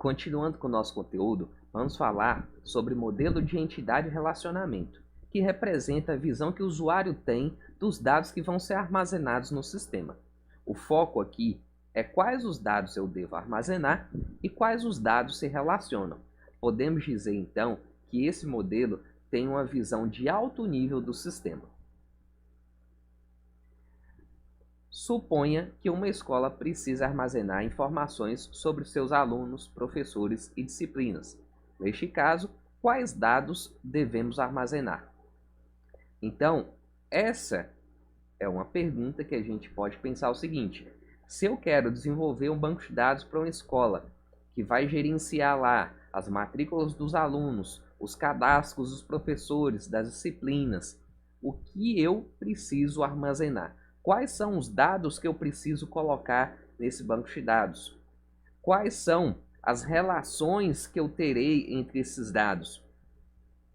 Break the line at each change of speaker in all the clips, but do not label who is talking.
Continuando com o nosso conteúdo, vamos falar sobre modelo de entidade e relacionamento, que representa a visão que o usuário tem dos dados que vão ser armazenados no sistema. O foco aqui é quais os dados eu devo armazenar e quais os dados se relacionam. Podemos dizer, então, que esse modelo tem uma visão de alto nível do sistema. Suponha que uma escola precisa armazenar informações sobre seus alunos, professores e disciplinas. Neste caso, quais dados devemos armazenar? Então, essa é uma pergunta que a gente pode pensar o seguinte: se eu quero desenvolver um banco de dados para uma escola que vai gerenciar lá as matrículas dos alunos, os cadastros dos professores, das disciplinas, o que eu preciso armazenar? Quais são os dados que eu preciso colocar nesse banco de dados? Quais são as relações que eu terei entre esses dados?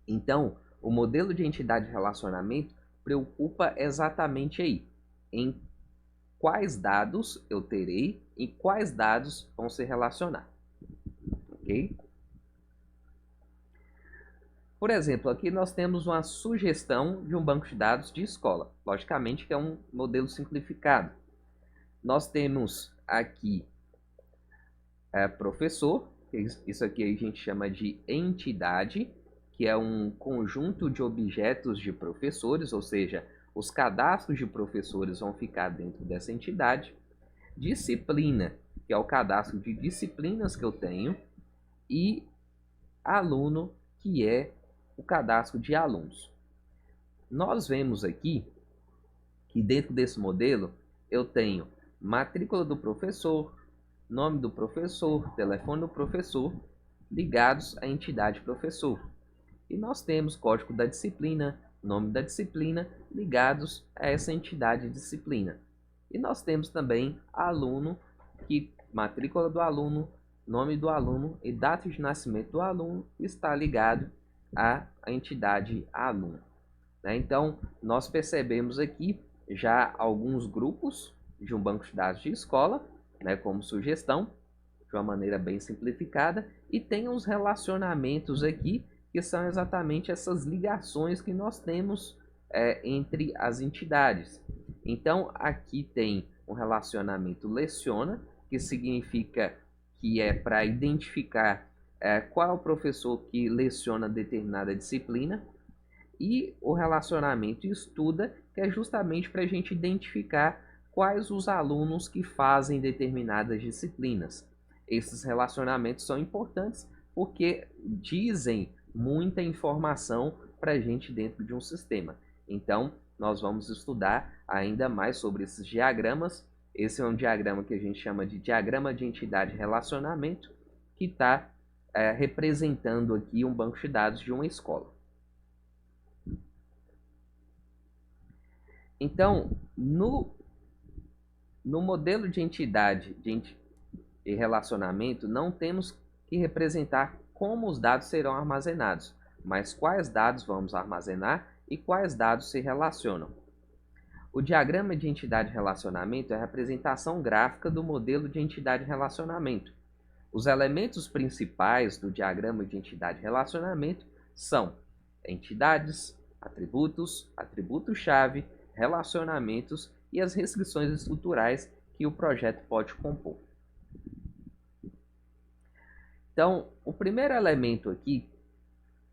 Então, o modelo de entidade de relacionamento preocupa exatamente aí, em quais dados eu terei e quais dados vão se relacionar. Ok? Por exemplo, aqui nós temos uma sugestão de um banco de dados de escola. Logicamente que é um modelo simplificado. Nós temos aqui professor, isso aqui a gente chama de entidade, que é um conjunto de objetos de professores, ou seja, os cadastros de professores vão ficar dentro dessa entidade. Disciplina, que é o cadastro de disciplinas que eu tenho, e aluno, que é o cadastro de alunos. Nós vemos aqui que dentro desse modelo eu tenho matrícula do professor, nome do professor, telefone do professor, ligados à entidade professor. E nós temos código da disciplina, nome da disciplina, ligados a essa entidade disciplina. E nós temos também aluno, que matrícula do aluno, nome do aluno e data de nascimento do aluno está ligado à entidade aluno. Então, nós percebemos aqui já alguns grupos de um banco de dados de escola, como sugestão, de uma maneira bem simplificada, e tem uns relacionamentos aqui, que são exatamente essas ligações que nós temos entre as entidades. Então, aqui tem um relacionamento leciona, que significa que é para identificar qual é o professor que leciona determinada disciplina, e o relacionamento estuda, que é justamente para a gente identificar quais os alunos que fazem determinadas disciplinas. Esses relacionamentos são importantes porque dizem muita informação para a gente dentro de um sistema. Então, nós vamos estudar ainda mais sobre esses diagramas. Esse é um diagrama que a gente chama de diagrama de entidade e relacionamento, que está representando aqui um banco de dados de uma escola. Então, no modelo de entidade e relacionamento, não temos que representar como os dados serão armazenados, mas quais dados vamos armazenar e quais dados se relacionam. O diagrama de entidade e relacionamento é a representação gráfica do modelo de entidade e relacionamento. Os elementos principais do diagrama de entidade e relacionamento são entidades, atributos, atributo-chave, relacionamentos e as restrições estruturais que o projeto pode compor. Então, o primeiro elemento aqui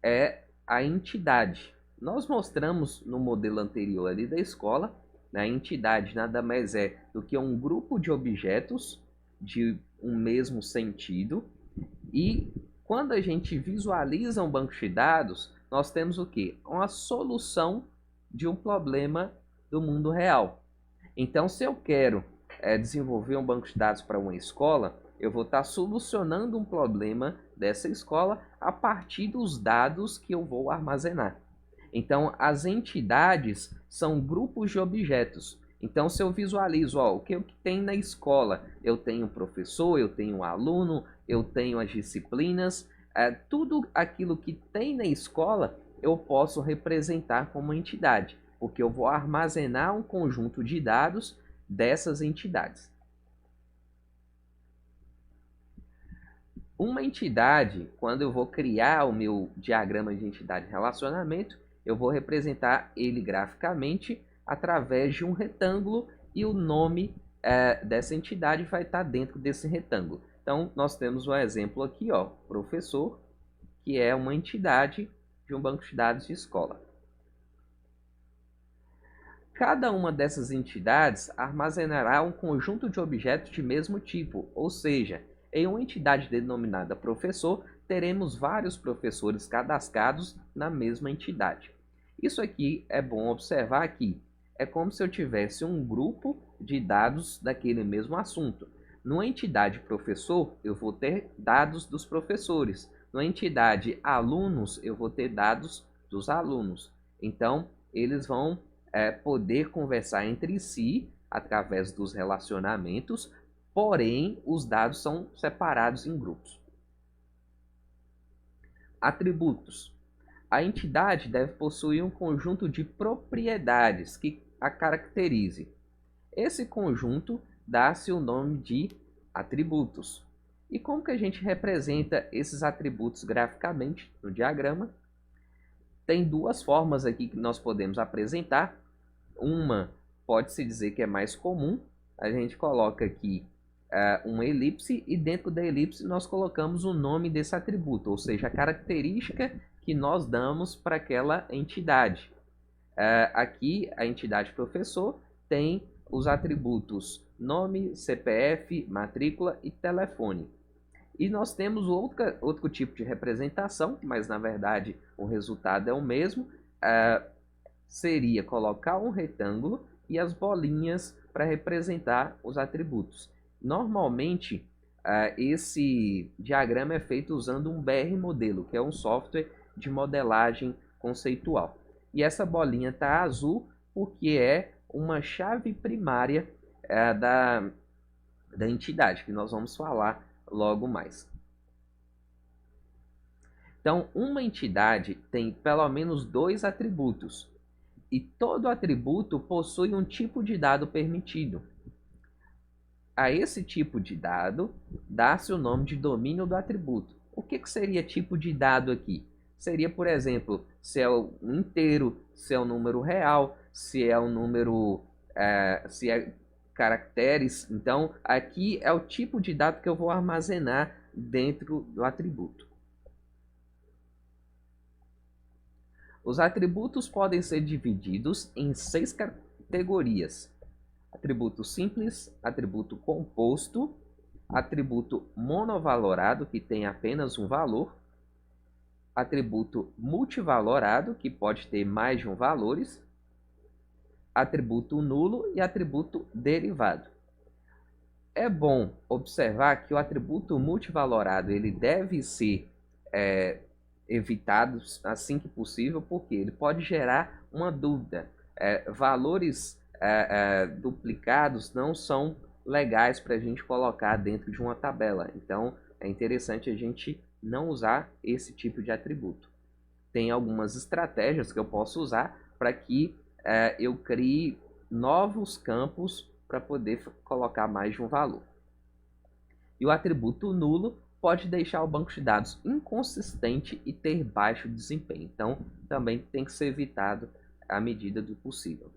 é a entidade. Nós mostramos no modelo anterior ali da escola, a entidade nada mais é do que um grupo de objetos de um mesmo sentido, e quando a gente visualiza um banco de dados, nós temos o quê? Uma solução de um problema do mundo real. Então, se eu quero desenvolver um banco de dados para uma escola, eu vou estar solucionando um problema dessa escola a partir dos dados que eu vou armazenar. Então, as entidades são grupos de objetos. Então, se eu visualizo o que tem na escola, eu tenho professor, eu tenho aluno, eu tenho as disciplinas, tudo aquilo que tem na escola eu posso representar como entidade, porque eu vou armazenar um conjunto de dados dessas entidades. Uma entidade, quando eu vou criar o meu diagrama de entidade e relacionamento, eu vou representar ele graficamente através de um retângulo e o nome dessa entidade vai estar dentro desse retângulo. Então, nós temos um exemplo aqui, ó, professor, que é uma entidade de um banco de dados de escola. Cada uma dessas entidades armazenará um conjunto de objetos de mesmo tipo, ou seja, em uma entidade denominada professor, teremos vários professores cadastrados na mesma entidade. Isso aqui é bom observar que é como se eu tivesse um grupo de dados daquele mesmo assunto. Numa entidade professor, eu vou ter dados dos professores. Numa entidade alunos, eu vou ter dados dos alunos. Então, eles vão poder conversar entre si através dos relacionamentos, porém os dados são separados em grupos. Atributos. A entidade deve possuir um conjunto de propriedades que a caracterize. Esse conjunto dá-se o nome de atributos. E como que a gente representa esses atributos graficamente no diagrama? Tem duas formas aqui que nós podemos apresentar. Uma pode-se dizer que é mais comum. A gente coloca aqui uma elipse e dentro da elipse nós colocamos o nome desse atributo, ou seja, a característica que nós damos para aquela entidade. Aqui a entidade professor tem os atributos nome, CPF, matrícula e telefone. E nós temos outro tipo de representação, mas na verdade o resultado é o mesmo. Seria colocar um retângulo e as bolinhas para representar os atributos. Normalmente, esse diagrama é feito usando um BR Modelo, que é um software de modelagem conceitual. E essa bolinha está azul porque é uma chave primária da entidade, que nós vamos falar logo mais. Então, uma entidade tem pelo menos 2 atributos, e todo atributo possui um tipo de dado permitido. A esse tipo de dado dá-se o nome de domínio do atributo. O que seria tipo de dado aqui? Seria, por exemplo, se é um inteiro, se é um número real, se é um número, se é caracteres. Então, aqui é o tipo de dado que eu vou armazenar dentro do atributo. Os atributos podem ser divididos em 6 categorias: atributo simples, atributo composto, atributo monovalorado, que tem apenas um valor, atributo multivalorado, que pode ter mais de um valores, atributo nulo e atributo derivado. É bom observar que o atributo multivalorado ele deve ser evitado assim que possível, porque ele pode gerar uma dúvida. Valores duplicados não são legais para a gente colocar dentro de uma tabela. Então, é interessante a gente não usar esse tipo de atributo. Tem algumas estratégias que eu posso usar para que eu crie novos campos para poder colocar mais de um valor. E o atributo nulo pode deixar o banco de dados inconsistente e ter baixo desempenho. Então, também tem que ser evitado à medida do possível.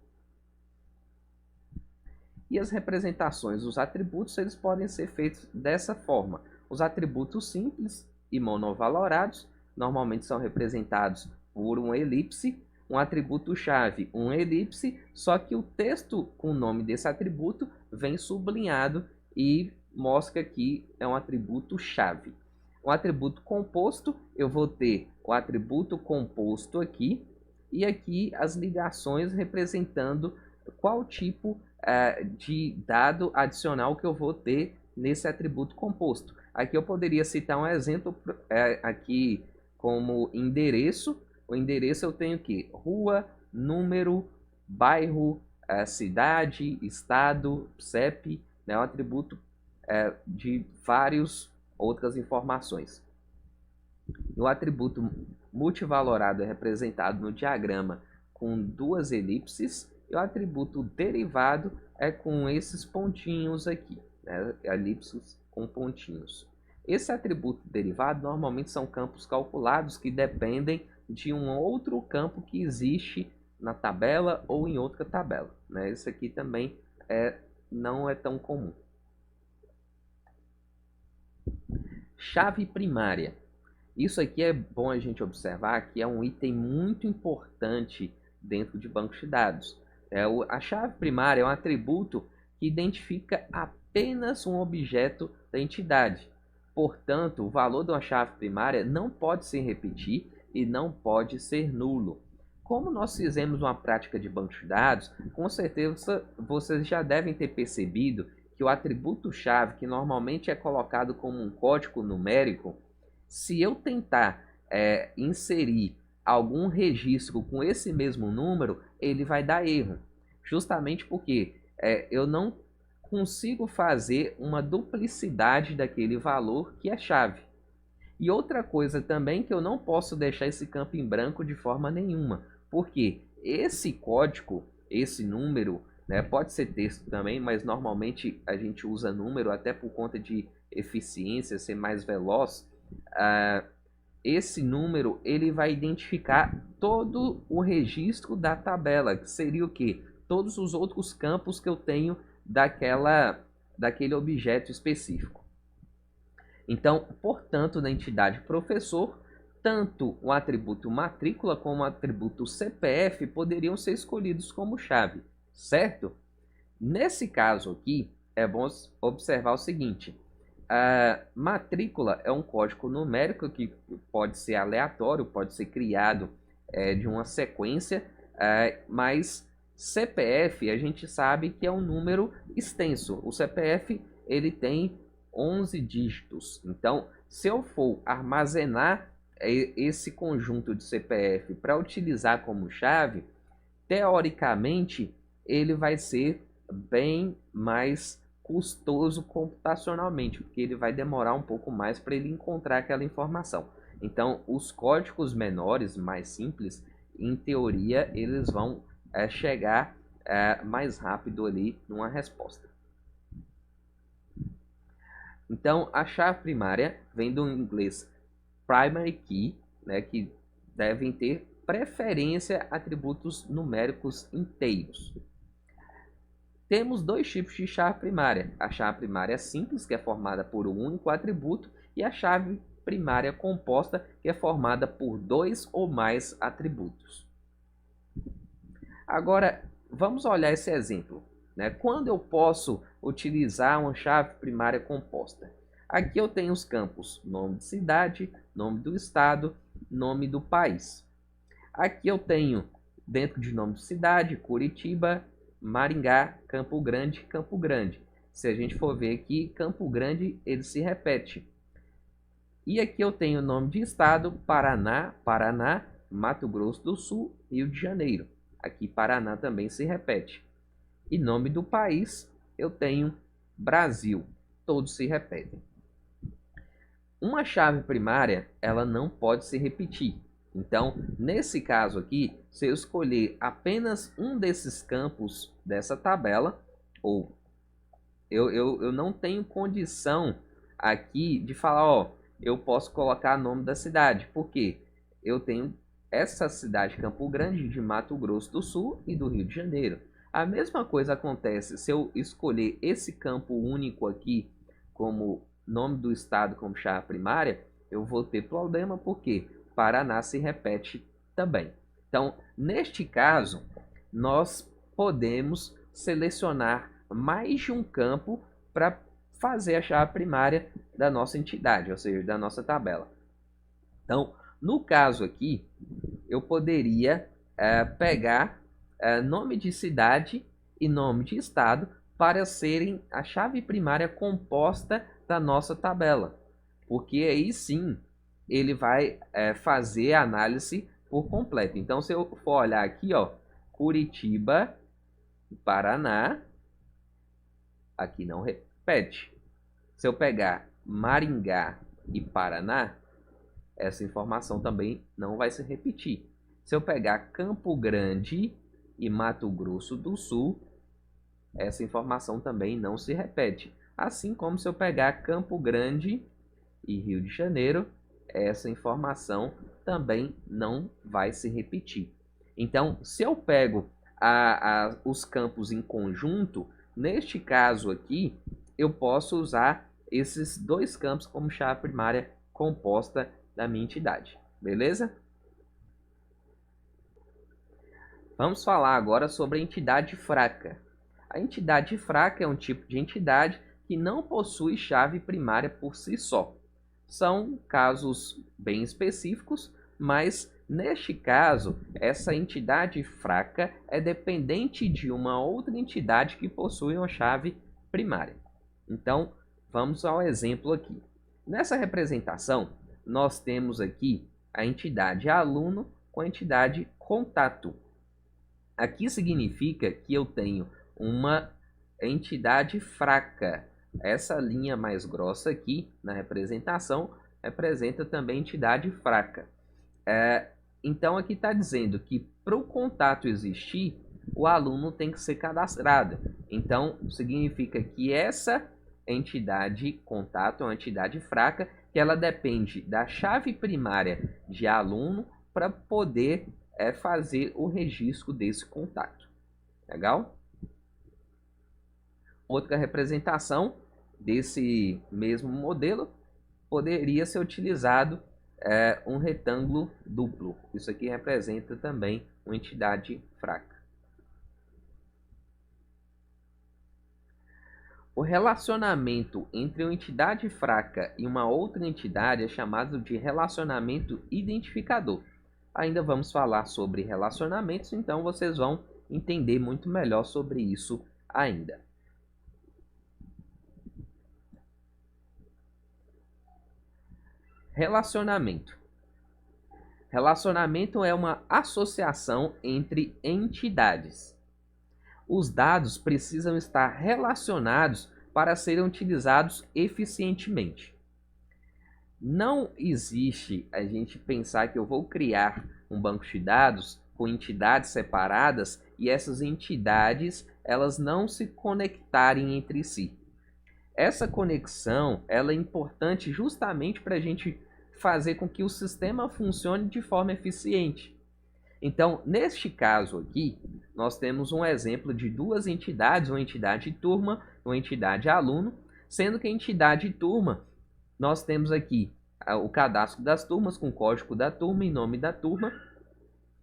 E as representações dos atributos eles podem ser feitos dessa forma. Os atributos simples e monovalorados normalmente são representados por uma elipse, um atributo-chave, uma elipse, só que o texto com o nome desse atributo vem sublinhado e mostra que é um atributo-chave. Um atributo composto, eu vou ter o atributo composto aqui, e aqui as ligações representando qual tipo de dado adicional que eu vou ter nesse atributo composto. Aqui eu poderia citar um exemplo aqui como endereço. O endereço eu tenho aqui rua, número, bairro, cidade, estado, CEP, né, um atributo de várias outras informações. O atributo multivalorado é representado no diagrama com 2 elipses, e o atributo derivado é com esses pontinhos aqui, né? Elipses com pontinhos. Esse atributo derivado normalmente são campos calculados que dependem de um outro campo que existe na tabela ou em outra tabela, né? Esse aqui também não é tão comum. Chave primária. Isso aqui é bom a gente observar que é um item muito importante dentro de bancos de dados. A chave primária é um atributo que identifica apenas um objeto da entidade. Portanto, o valor de uma chave primária não pode se repetir e não pode ser nulo. Como nós fizemos uma prática de banco de dados, com certeza vocês já devem ter percebido que o atributo-chave, que normalmente é colocado como um código numérico, se eu tentar inserir algum registro com esse mesmo número, ele vai dar erro. Justamente porque eu não consigo fazer uma duplicidade daquele valor que é chave. E outra coisa também que eu não posso deixar esse campo em branco de forma nenhuma, porque esse código, esse número, né, pode ser texto também, mas normalmente a gente usa número até por conta de eficiência, ser mais veloz. Esse número ele vai identificar todo o registro da tabela, que seria o quê? Todos os outros campos que eu tenho daquele objeto específico. Então, portanto, na entidade professor, tanto o atributo matrícula como o atributo CPF poderiam ser escolhidos como chave, certo? Nesse caso aqui, é bom observar o seguinte: a matrícula é um código numérico que pode ser aleatório, pode ser criado de uma sequência, mas CPF a gente sabe que é um número extenso. O CPF ele tem 11 dígitos. Então, se eu for armazenar esse conjunto de CPF para utilizar como chave, teoricamente ele vai ser bem mais custoso computacionalmente, porque ele vai demorar um pouco mais para ele encontrar aquela informação. Então, os códigos menores, mais simples, em teoria, eles vão chegar mais rápido ali numa resposta. Então, a chave primária vem do inglês primary key, né, que devem ter preferência a atributos numéricos inteiros. Temos dois tipos de chave primária. A chave primária simples, que é formada por um único atributo, e a chave primária composta, que é formada por dois ou mais atributos. Agora, vamos olhar esse exemplo, né? Quando eu posso utilizar uma chave primária composta? Aqui eu tenho os campos nome de cidade, nome do estado, nome do país. Aqui eu tenho, dentro de nome de cidade, Curitiba, Maringá, Campo Grande, Campo Grande. Se a gente for ver aqui, Campo Grande, ele se repete. E aqui eu tenho o nome de estado, Paraná, Paraná, Mato Grosso do Sul, Rio de Janeiro. Aqui Paraná também se repete. E nome do país, eu tenho Brasil. Todos se repetem. Uma chave primária, ela não pode se repetir. Então, nesse caso aqui, se eu escolher apenas um desses campos dessa tabela, ou eu não tenho condição aqui de falar, ó, eu posso colocar nome da cidade, porque eu tenho essa cidade, Campo Grande, de Mato Grosso do Sul e do Rio de Janeiro. A mesma coisa acontece se eu escolher esse campo único aqui como nome do estado como chave primária, eu vou ter problema porque Paraná se repete também. Então, neste caso, nós podemos selecionar mais de um campo para fazer a chave primária da nossa entidade, ou seja, da nossa tabela. Então, no caso aqui, eu poderia pegar nome de cidade e nome de estado para serem a chave primária composta da nossa tabela, porque aí sim ele vai fazer a análise por completo. Então, se eu for olhar aqui, ó, Curitiba, Paraná, aqui não repete. Se eu pegar Maringá e Paraná, essa informação também não vai se repetir. Se eu pegar Campo Grande e Mato Grosso do Sul, essa informação também não se repete. Assim como se eu pegar Campo Grande e Rio de Janeiro, essa informação também não vai se repetir. Então, se eu pego os campos em conjunto, neste caso aqui, eu posso usar esses dois campos como chave primária composta da minha entidade. Beleza? Vamos falar agora sobre a entidade fraca. A entidade fraca é um tipo de entidade que não possui chave primária por si só. São casos bem específicos, mas neste caso, essa entidade fraca é dependente de uma outra entidade que possui uma chave primária. Então, vamos ao exemplo aqui. Nessa representação, nós temos aqui a entidade aluno com a entidade contato. Aqui significa que eu tenho uma entidade fraca. Essa linha mais grossa aqui na representação representa também entidade fraca. Então aqui está dizendo que para o contato existir, o aluno tem que ser cadastrado. Então significa que essa entidade contato é uma entidade fraca, que ela depende da chave primária de aluno para poder fazer o registro desse contato. Legal? Outra representação desse mesmo modelo poderia ser utilizado um retângulo duplo. Isso aqui representa também uma entidade fraca. O relacionamento entre uma entidade fraca e uma outra entidade é chamado de relacionamento identificador. Ainda vamos falar sobre relacionamentos, então vocês vão entender muito melhor sobre isso ainda. Relacionamento. Relacionamento é uma associação entre entidades. Os dados precisam estar relacionados para serem utilizados eficientemente. Não existe a gente pensar que eu vou criar um banco de dados com entidades separadas e essas entidades elas não se conectarem entre si. Essa conexão ela é importante justamente para a gente fazer com que o sistema funcione de forma eficiente. Então, neste caso aqui, nós temos um exemplo de duas entidades, uma entidade turma e uma entidade aluno, sendo que a entidade turma, nós temos aqui o cadastro das turmas com código da turma e nome da turma,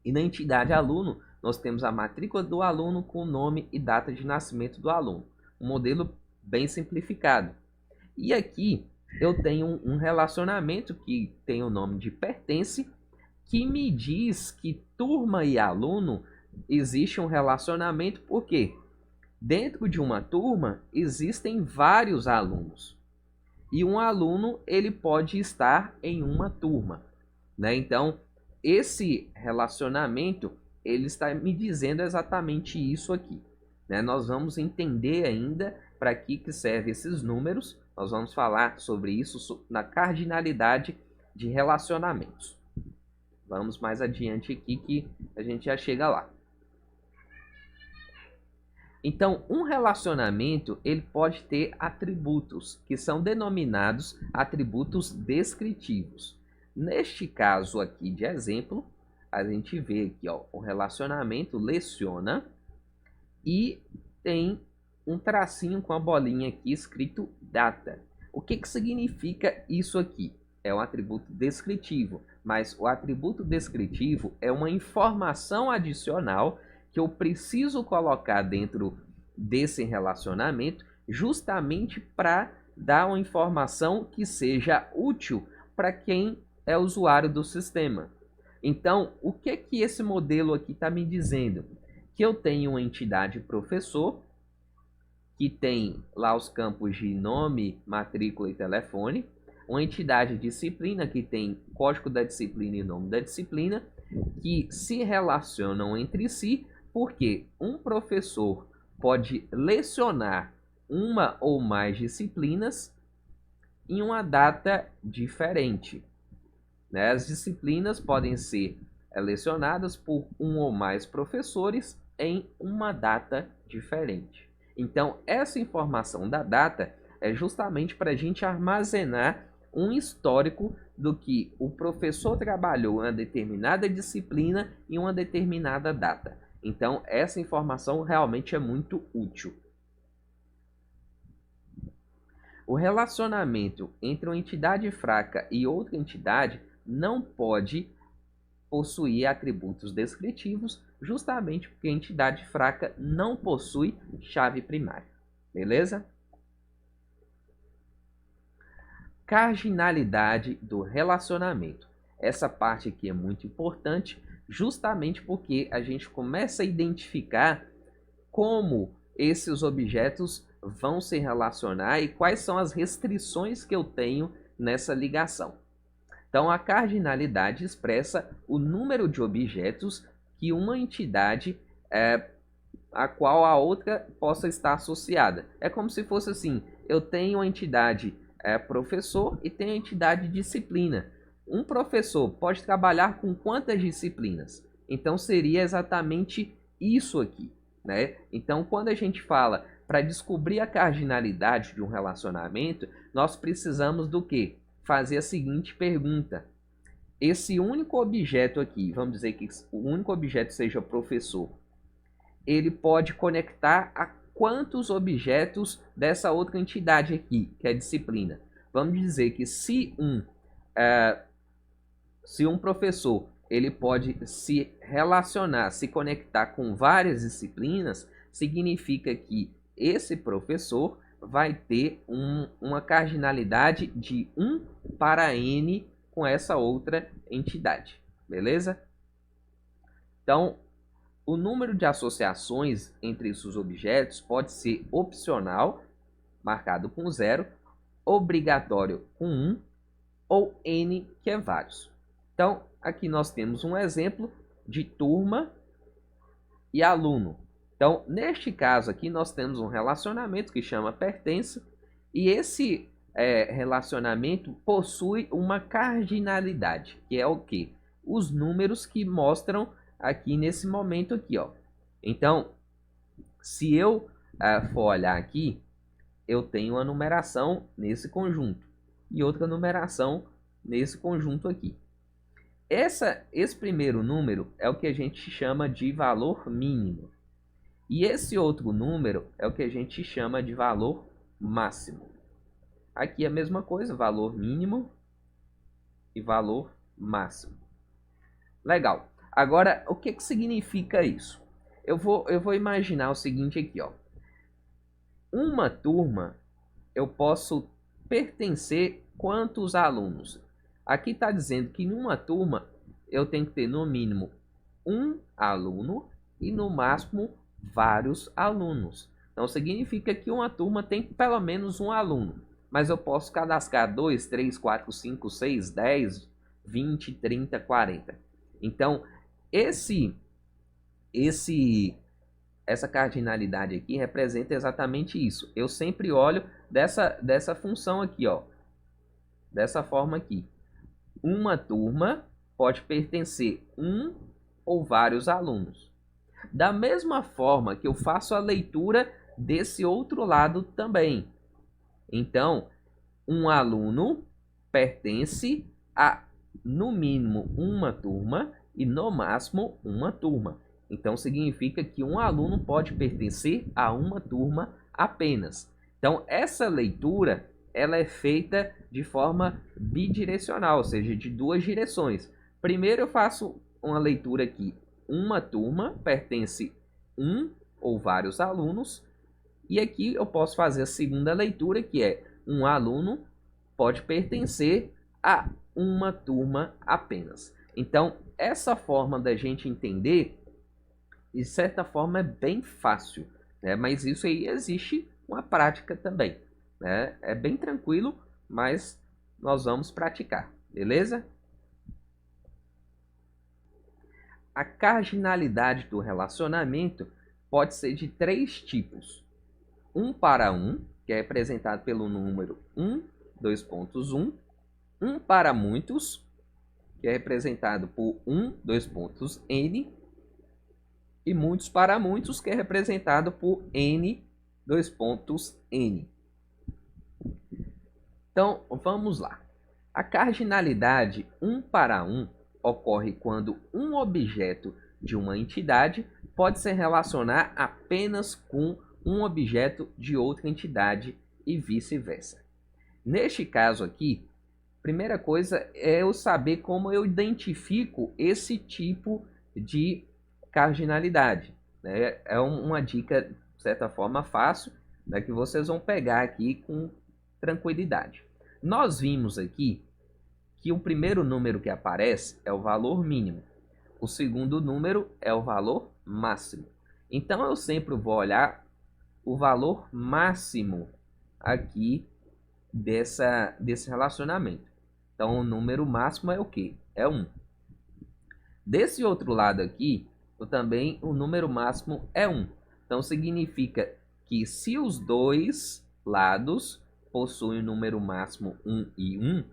e na entidade aluno, nós temos a matrícula do aluno com nome e data de nascimento do aluno. Um modelo bem simplificado. E aqui eu tenho um relacionamento que tem o nome de pertence, que me diz que turma e aluno existe um relacionamento porque dentro de uma turma existem vários alunos e um aluno ele pode estar em uma turma, né? Então esse relacionamento ele está me dizendo exatamente isso aqui, né? Nós vamos entender ainda para que servem esses números. Nós vamos falar sobre isso na cardinalidade de relacionamentos. Vamos mais adiante aqui que a gente já chega lá. Então, um relacionamento ele pode ter atributos que são denominados atributos descritivos. Neste caso aqui de exemplo, a gente vê aqui, ó, o relacionamento leciona e tem um tracinho com a bolinha aqui escrito data. O que significa isso aqui? É um atributo descritivo, mas o atributo descritivo é uma informação adicional que eu preciso colocar dentro desse relacionamento justamente para dar uma informação que seja útil para quem é usuário do sistema. Então, o que esse modelo aqui está me dizendo? Que eu tenho uma entidade professor, que tem lá os campos de nome, matrícula e telefone, uma entidade disciplina que tem código da disciplina e nome da disciplina, que se relacionam entre si, porque um professor pode lecionar uma ou mais disciplinas em uma data diferente, né? As disciplinas podem ser lecionadas por um ou mais professores em uma data diferente. Então, essa informação da data é justamente para a gente armazenar um histórico do que o professor trabalhou em uma determinada disciplina em uma determinada data. Então, essa informação realmente é muito útil. O relacionamento entre uma entidade fraca e outra entidade não pode possuir atributos descritivos, justamente porque a entidade fraca não possui chave primária. Beleza? Cardinalidade do relacionamento. Essa parte aqui é muito importante, justamente porque a gente começa a identificar como esses objetos vão se relacionar e quais são as restrições que eu tenho nessa ligação. Então, a cardinalidade expressa o número de objetos que uma entidade a qual a outra possa estar associada. É como se fosse assim, eu tenho a entidade professor e tenho a entidade disciplina. Um professor pode trabalhar com quantas disciplinas? Então, seria exatamente isso aqui, né? Então, quando a gente fala para descobrir a cardinalidade de um relacionamento, nós precisamos do quê? Fazer a seguinte pergunta. Esse único objeto aqui, vamos dizer que o único objeto seja professor, ele pode conectar a quantos objetos dessa outra entidade aqui, que é a disciplina? Vamos dizer que se um professor ele pode se relacionar, se conectar com várias disciplinas, significa que esse professor vai ter uma cardinalidade de 1 para n com essa outra entidade, beleza? Então, o número de associações entre esses objetos pode ser opcional, marcado com 0, obrigatório com 1, ou n, que é vários. Então, aqui nós temos um exemplo de turma e aluno. Então, neste caso aqui, nós temos um relacionamento que chama pertença, e esse relacionamento possui uma cardinalidade, que é o quê? Os números que mostram aqui nesse momento aqui, ó. Então, se eu for olhar aqui, eu tenho uma numeração nesse conjunto e outra numeração nesse conjunto aqui. Esse primeiro número é o que a gente chama de valor mínimo. E esse outro número é o que a gente chama de valor máximo. Aqui é a mesma coisa, valor mínimo e valor máximo. Legal. Agora, o que significa isso? Eu vou imaginar o seguinte aqui, ó. Uma turma, eu posso pertencer quantos alunos? Aqui está dizendo que numa turma eu tenho que ter no mínimo um aluno e no máximo vários alunos. Então significa que uma turma tem pelo menos um aluno. Mas eu posso cadastrar 2, 3, 4, 5, 6, 10, 20, 30, 40. Então, essa cardinalidade aqui representa exatamente isso. Eu sempre olho dessa função aqui, ó. Dessa forma aqui. Uma turma pode pertencer um ou vários alunos. Da mesma forma que eu faço a leitura desse outro lado também. Então, um aluno pertence a, no mínimo, uma turma e, no máximo, uma turma. Então, significa que um aluno pode pertencer a uma turma apenas. Então, essa leitura ela é feita de forma bidirecional, ou seja, de duas direções. Primeiro, eu faço uma leitura aqui. Uma turma pertence um ou vários alunos. E aqui eu posso fazer a segunda leitura, que é um aluno pode pertencer a uma turma apenas. Então, essa forma da gente entender, de certa forma, é bem fácil, né? Mas isso aí existe uma prática também, né? É bem tranquilo, mas nós vamos praticar, beleza? A cardinalidade do relacionamento pode ser de 3 tipos. 1 para 1, que é representado pelo número 1, 2.1. 1 para muitos, que é representado por 1, 2.n. E muitos para muitos, que é representado por n, 2.n. Então, vamos lá. A cardinalidade 1 para 1 ocorre quando um objeto de uma entidade pode se relacionar apenas com um objeto de outra entidade e vice-versa. Neste caso aqui, primeira coisa é eu saber como eu identifico esse tipo de cardinalidade, né? É uma dica, de certa forma, fácil, né, que vocês vão pegar aqui com tranquilidade. Nós vimos aqui que o primeiro número que aparece é o valor mínimo, o segundo número é o valor máximo. Então, eu sempre vou olhar o valor máximo aqui desse relacionamento. Então, o número máximo é o quê? É 1. Desse outro lado aqui, também o número máximo é 1. Então, significa que se os dois lados possuem o número máximo 1 e 1,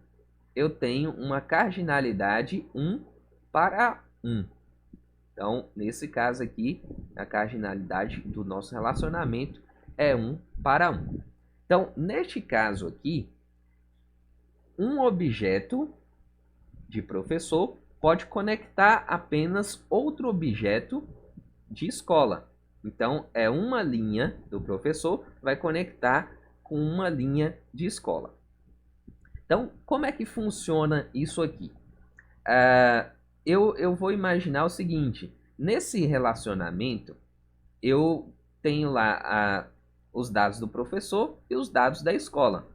eu tenho uma cardinalidade 1 para 1. Então, nesse caso aqui, a cardinalidade do nosso relacionamento é 1 para 1. Então, neste caso aqui, um objeto de professor pode conectar apenas outro objeto de escola. Então, é uma linha do professor vai conectar com uma linha de escola. Então, como é que funciona isso aqui? Eu vou imaginar o seguinte: nesse relacionamento, eu tenho lá os dados do professor e os dados da escola.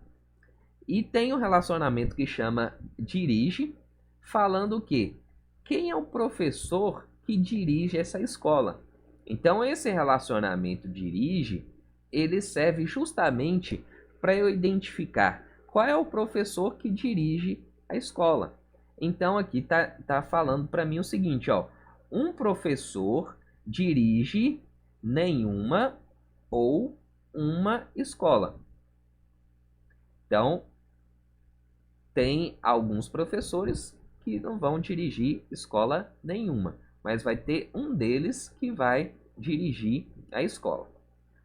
E tem um relacionamento que chama dirige, falando o quê? Quem é o professor que dirige essa escola? Então, esse relacionamento dirige, ele serve justamente para eu identificar qual é o professor que dirige a escola. Então, aqui tá falando para mim o seguinte, ó, um professor dirige nenhuma ou uma escola. Então, tem alguns professores que não vão dirigir escola nenhuma, mas vai ter um deles que vai dirigir a escola.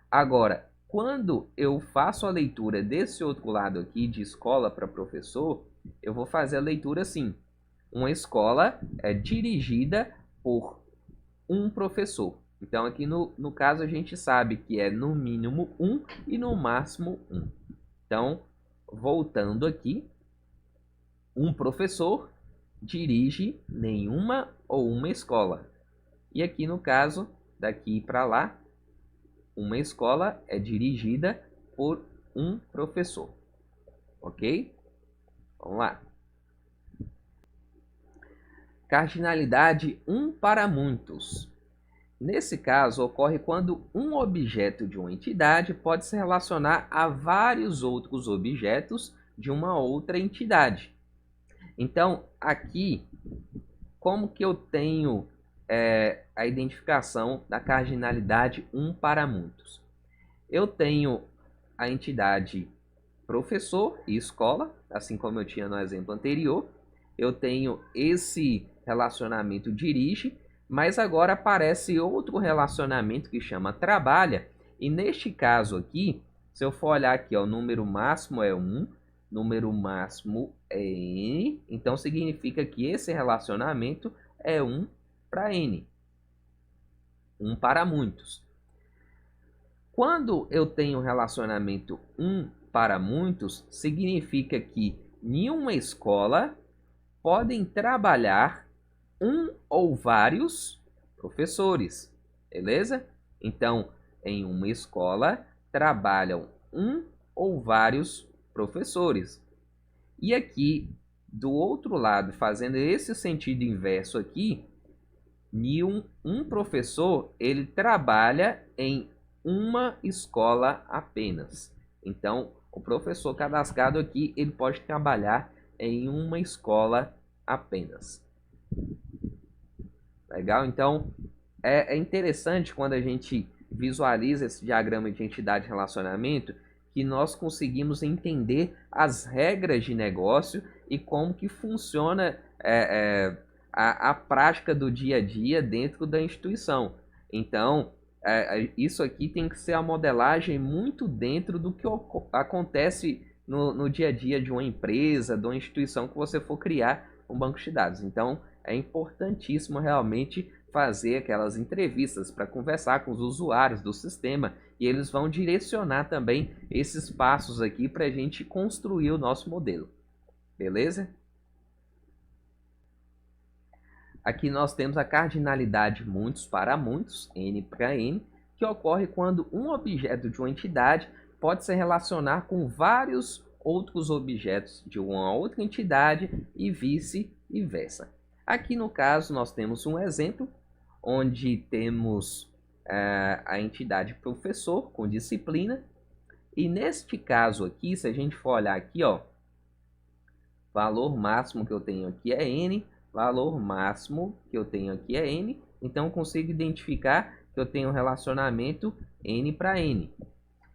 Agora, quando eu faço a leitura desse outro lado aqui, de escola para professor, eu vou fazer a leitura assim: uma escola é dirigida por um professor. Então, aqui no caso, a gente sabe que é no mínimo 1 e no máximo 1. Então, voltando aqui, um professor dirige nenhuma ou uma escola. E aqui no caso, daqui para lá, uma escola é dirigida por um professor. Ok? Vamos lá. Cardinalidade 1 para muitos. Nesse caso, ocorre quando um objeto de uma entidade pode se relacionar a vários outros objetos de uma outra entidade. Então, aqui, como que eu tenho a identificação da cardinalidade 1 para muitos? Eu tenho a entidade professor e escola, assim como eu tinha no exemplo anterior. Eu tenho esse relacionamento dirige, mas agora aparece outro relacionamento que chama trabalha. E neste caso aqui, se eu for olhar aqui, ó, o número máximo é 1, número máximo é n, então significa que esse relacionamento é 1 para n, 1 para muitos. Quando eu tenho um relacionamento 1 para muitos, significa que em uma escola podem trabalhar um ou vários professores, beleza? Então, em uma escola trabalham um ou vários professores. E aqui, do outro lado, fazendo esse sentido inverso aqui, um professor, ele trabalha em uma escola apenas. Então, o professor cadastrado aqui, ele pode trabalhar em uma escola apenas. Legal? Então, é interessante quando a gente visualiza esse diagrama de entidade e relacionamento, que nós conseguimos entender as regras de negócio e como que funciona a prática do dia a dia dentro da instituição. Então, isso aqui tem que ser a modelagem muito dentro do que acontece no dia a dia de uma empresa, de uma instituição que você for criar um banco de dados. Então, é importantíssimo realmente fazer aquelas entrevistas para conversar com os usuários do sistema e eles vão direcionar também esses passos aqui para a gente construir o nosso modelo. Beleza? Aqui nós temos a cardinalidade muitos para muitos, N para N, que ocorre quando um objeto de uma entidade pode se relacionar com vários outros objetos de uma outra entidade e vice-versa. Aqui no caso nós temos um exemplo onde temos a entidade professor com disciplina e neste caso aqui, se a gente for olhar aqui, ó, valor máximo que eu tenho aqui é N, valor máximo que eu tenho aqui é N, então eu consigo identificar que eu tenho um relacionamento N para N.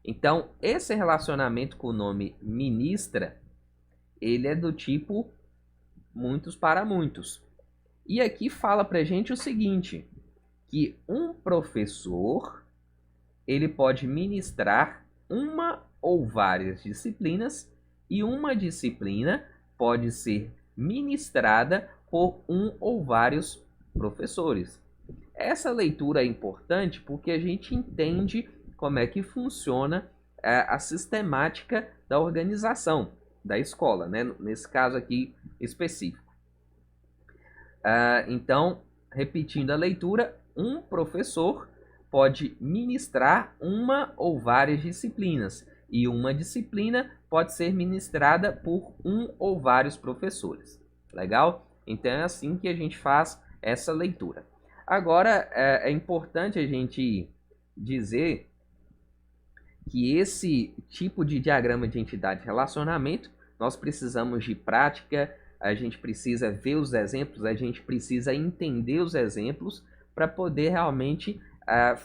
Então, esse relacionamento com o nome ministra, ele é do tipo muitos para muitos. E aqui fala para a gente o seguinte, que um professor, ele pode ministrar uma ou várias disciplinas e uma disciplina pode ser ministrada por um ou vários professores. Essa leitura é importante porque a gente entende como é que funciona a sistemática da organização da escola, né? Nesse caso aqui específico. Então, repetindo a leitura, um professor pode ministrar uma ou várias disciplinas e uma disciplina pode ser ministrada por um ou vários professores. Legal? Então é assim que a gente faz essa leitura. Agora é importante a gente dizer que esse tipo de diagrama de entidade de relacionamento nós precisamos de prática, a gente precisa ver os exemplos, a gente precisa entender os exemplos para poder realmente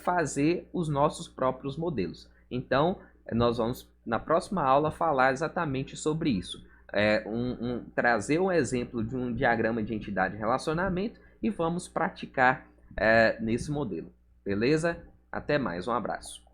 fazer os nossos próprios modelos. Então, nós vamos, na próxima aula, falar exatamente sobre isso. Trazer um exemplo de um diagrama de entidade de relacionamento e vamos praticar nesse modelo. Beleza? Até mais, um abraço.